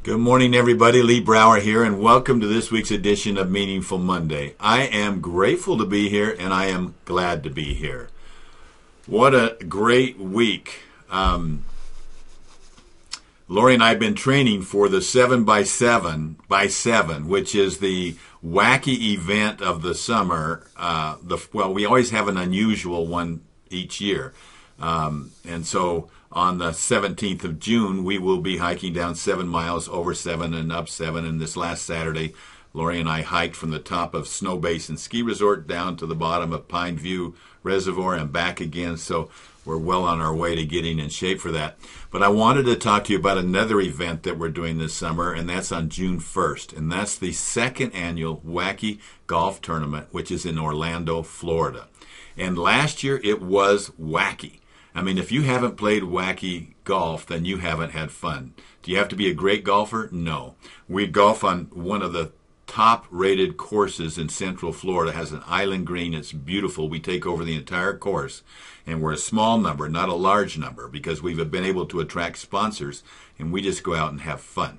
Good morning, everybody. Lee Brower here, and welcome to this week's edition of Meaningful Monday. I am grateful to be here, and I am glad to be here. What a great week. Lori and I have been training for the 7x7, which is the Wacky event of the summer. We always have an unusual one each year. And so on the 17th of June, we will be hiking down 7 miles, over 7 and up 7. And this last Saturday, Lori and I hiked from the top of Snow Basin Ski Resort down to the bottom of Pine View Reservoir and back again. So we're well on our way to getting in shape for that. But I wanted to talk to you about another event that we're doing this summer, and that's on June 1st. And that's the second annual Wacky Golf Tournament, which is in Orlando, Florida. And last year it was wacky. I mean, if you haven't played wacky golf, then you haven't had fun. Do you have to be a great golfer? No. We golf on one of the top-rated courses in Central Florida. It has an island green. It's beautiful. We take over the entire course, and we're a small number, not a large number, because we've been able to attract sponsors, and we just go out and have fun.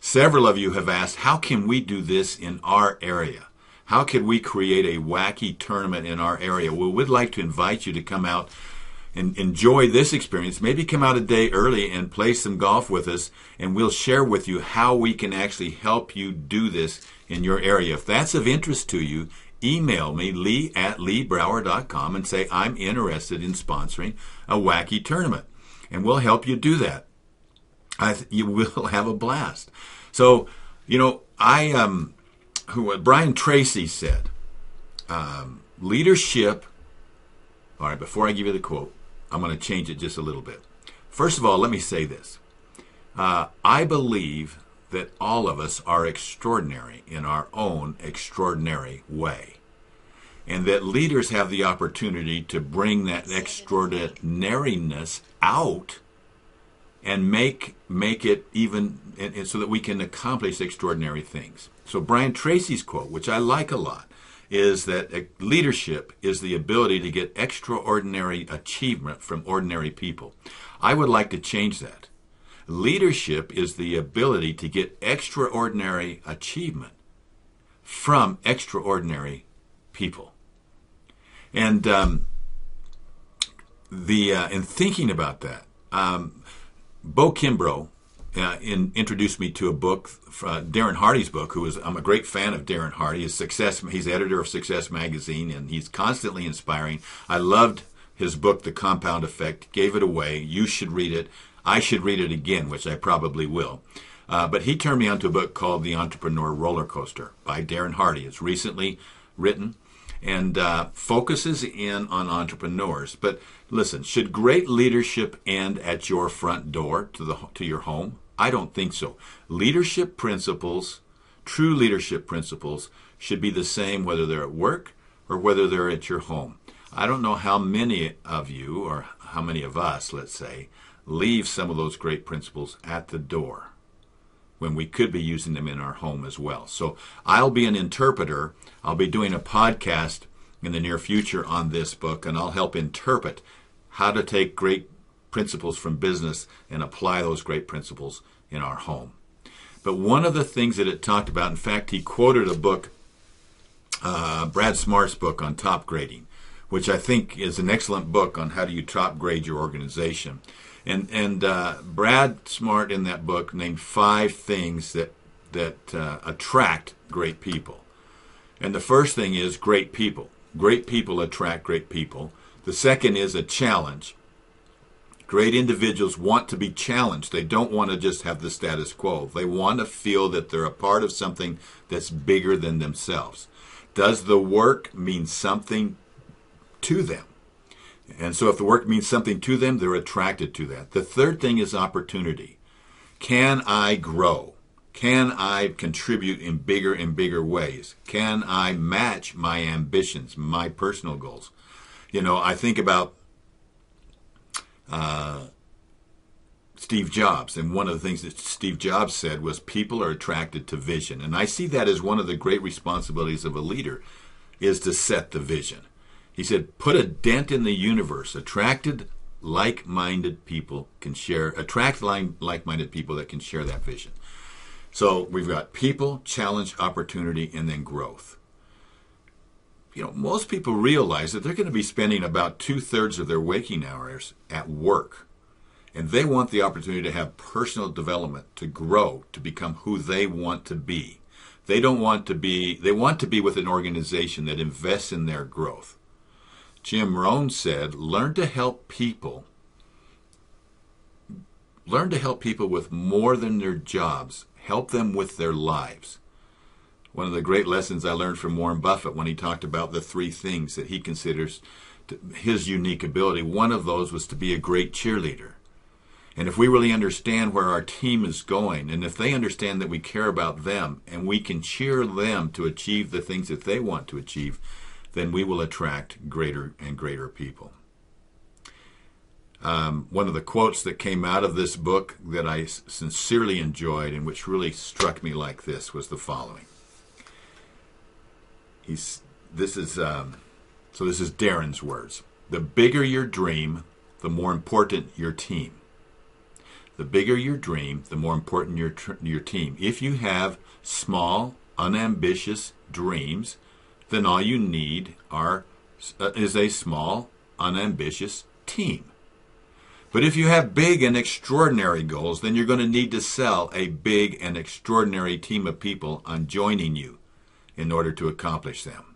Several of you have asked, how can we do this in our area? How could we create a wacky tournament in our area? Well, we'd like to invite you to come out and enjoy this experience. Maybe come out a day early and play some golf with us, and we'll share with you how we can actually help you do this in your area. If that's of interest to you, email me, lee@leebrower.com, and say, I'm interested in sponsoring a wacky tournament. And we'll help you do that. You will have a blast. So, Brian Tracy said, leadership. All right, before I give you the quote, I'm going to change it just a little bit. First of all, let me say this. I believe that all of us are extraordinary in our own extraordinary way. And that leaders have the opportunity to bring that extraordinariness out and make it even and so that we can accomplish extraordinary things. So Brian Tracy's quote, which I like a lot, is that leadership is the ability to get extraordinary achievement from ordinary people. I would like to change that. Leadership is the ability to get extraordinary achievement from extraordinary people. And in thinking about that, Bo Kimbrough introduced me to a book, Darren Hardy's book. I'm a great fan of Darren Hardy. He's editor of Success Magazine, and he's constantly inspiring. I loved his book, The Compound Effect. Gave it away. You should read it. I should read it again, which I probably will. But he turned me onto a book called The Entrepreneur Roller Coaster by Darren Hardy. It's recently written and focuses in on entrepreneurs. But listen, should great leadership end at your front door to your home? I don't think so. Leadership principles, true leadership principles, should be the same whether they're at work or whether they're at your home. I don't know how many of you, or how many of us, let's say, leave some of those great principles at the door when we could be using them in our home as well. So I'll be an interpreter. I'll be doing a podcast in the near future on this book, and I'll help interpret how to take great principles from business and apply those great principles in our home. But one of the things that it talked about, in fact, he quoted a book, Brad Smart's book on top grading, which I think is an excellent book on how do you top grade your organization. And Brad Smart in that book named 5 things that attract great people. And the first thing is great people. Great people attract great people. The second is a challenge. Great individuals want to be challenged. They don't want to just have the status quo. They want to feel that they're a part of something that's bigger than themselves. Does the work mean something to them? And so if the work means something to them, they're attracted to that. The third thing is opportunity. Can I grow? Can I contribute in bigger and bigger ways? Can I match my ambitions, my personal goals? I think about Steve Jobs, and one of the things that Steve Jobs said was people are attracted to vision. And I see that as one of the great responsibilities of a leader, is to set the vision. He said, put a dent in the universe, attracted like-minded people can share, attract like-minded people that can share that vision. So we've got people, challenge, opportunity, and then growth. You know, most people realize that they're going to be spending about 2/3 of their waking hours at work. And they want the opportunity to have personal development, to grow, to become who they want to be. They want to be with an organization that invests in their growth. Jim Rohn said, learn to help people with more than their jobs. Help them with their lives. One of the great lessons I learned from Warren Buffett when he talked about the 3 things that he considers his unique ability, one of those was to be a great cheerleader. And if we really understand where our team is going, and if they understand that we care about them and we can cheer them to achieve the things that they want to achieve, then we will attract greater and greater people. One of the quotes that came out of this book that I sincerely enjoyed and which really struck me like this was the following. This is Darren's words. The bigger your dream, the more important your team. The bigger your dream, the more important your team. If you have small, unambitious dreams, then all you need is a small, unambitious team. But if you have big and extraordinary goals, then you're going to need to sell a big and extraordinary team of people on joining you in order to accomplish them.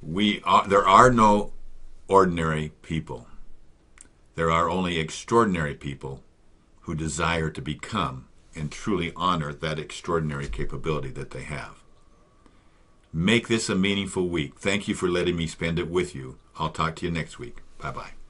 There are no ordinary people. There are only extraordinary people who desire to become and truly honor that extraordinary capability that they have. Make this a meaningful week. Thank you for letting me spend it with you. I'll talk to you next week. Bye-bye.